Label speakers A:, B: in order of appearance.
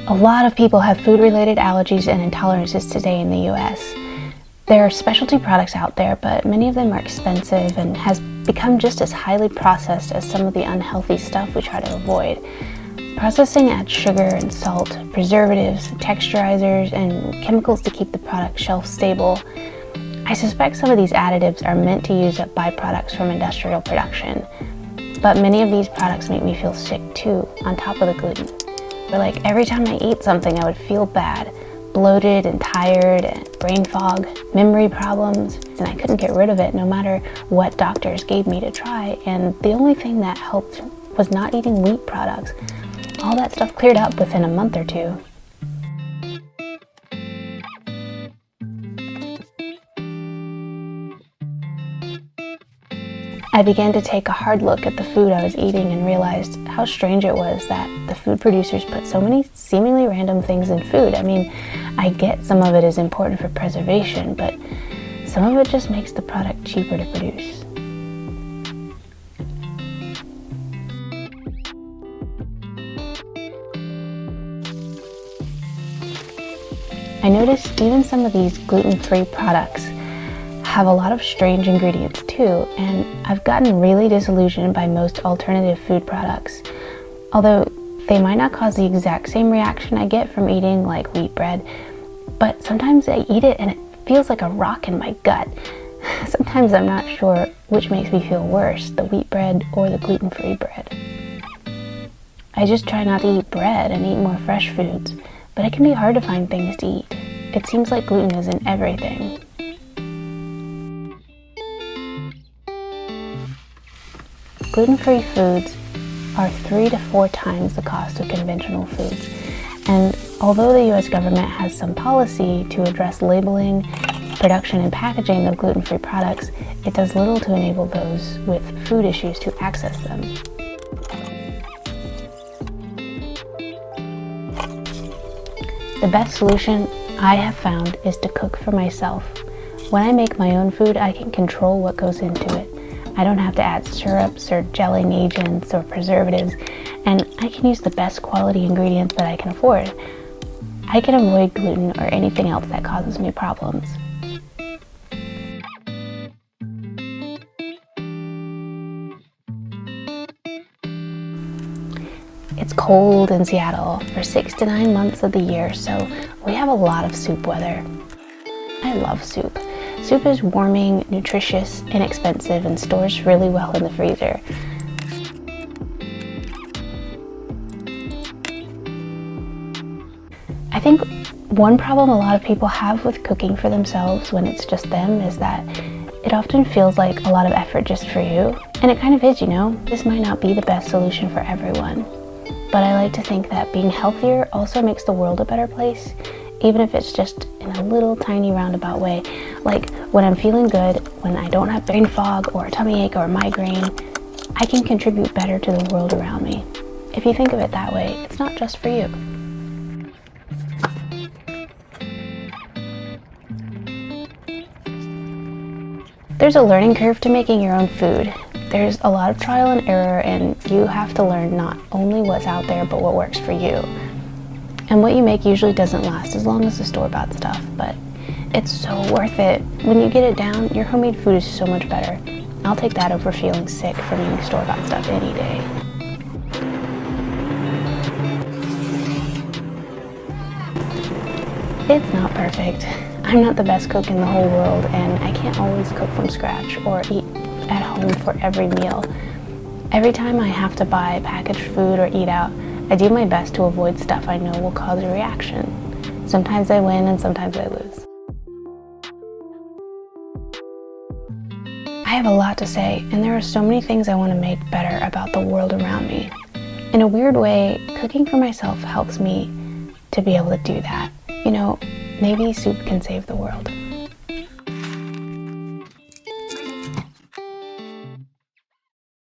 A: A lot of people have food-related allergies and intolerances today in the US. There are specialty products out there, but many of them are expensive and has become just as highly processed as some of the unhealthy stuff we try to avoid. Processing adds sugar and salt, preservatives, texturizers, and chemicals to keep the product shelf stable. I suspect some of these additives are meant to use up byproducts from industrial production. But many of these products make me feel sick too, on top of the gluten. But like every time I eat something, I would feel bad, bloated and tired, and brain fog, memory problems, and I couldn't get rid of it no matter what doctors gave me to try. And the only thing that helped was not eating wheat products. All that stuff cleared up within a month or two. I began to take a hard look at the food I was eating and realized how strange it was that the food producers put so many seemingly random things in food. I mean, I get some of it is important for preservation, but some of it just makes the product cheaper to produce. I noticed even some of these gluten-free products have a lot of strange ingredients too, and I've gotten really disillusioned by most alternative food products. Although they might not cause the exact same reaction I get from eating like wheat bread, but sometimes I eat it and it feels like a rock in my gut. Sometimes I'm not sure which makes me feel worse, the wheat bread or the gluten-free bread. I just try not to eat bread and eat more fresh foods, but it can be hard to find things to eat. It seems like gluten is in everything. Gluten-free foods are 3 to 4 times the cost of conventional foods. And although the US government has some policy to address labeling, production, and packaging of gluten-free products, it does little to enable those with food issues to access them. The best solution I have found is to cook for myself. When I make my own food, I can control what goes into it. I don't have to add syrups or gelling agents or preservatives, and I can use the best quality ingredients that I can afford. I can avoid gluten or anything else that causes me problems. It's cold in Seattle for 6 to 9 months of the year, so we have a lot of soup weather. I love soup. Soup is warming, nutritious, inexpensive, and stores really well in the freezer. I think one problem a lot of people have with cooking for themselves when it's just them is that it often feels like a lot of effort just for you. And it kind of is, you know. This might not be the best solution for everyone. But I like to think that being healthier also makes the world a better place, even if it's just in a little tiny roundabout way. Like when I'm feeling good, when I don't have brain fog or a tummy ache or a migraine, I can contribute better to the world around me. If you think of it that way, it's not just for you. There's a learning curve to making your own food. There's a lot of trial and error, and you have to learn not only what's out there, but what works for you. And what you make usually doesn't last as long as the store-bought stuff, but it's so worth it. When you get it down, your homemade food is so much better. I'll take that over feeling sick from eating store-bought stuff any day. It's not perfect. I'm not the best cook in the whole world, and I can't always cook from scratch or eat at home for every meal. Every time I have to buy packaged food or eat out, I do my best to avoid stuff I know will cause a reaction. Sometimes I win and sometimes I lose. I have a lot to say, and there are so many things I want to make better about the world around me. In a weird way, cooking for myself helps me to be able to do that. You know, maybe soup can save the world.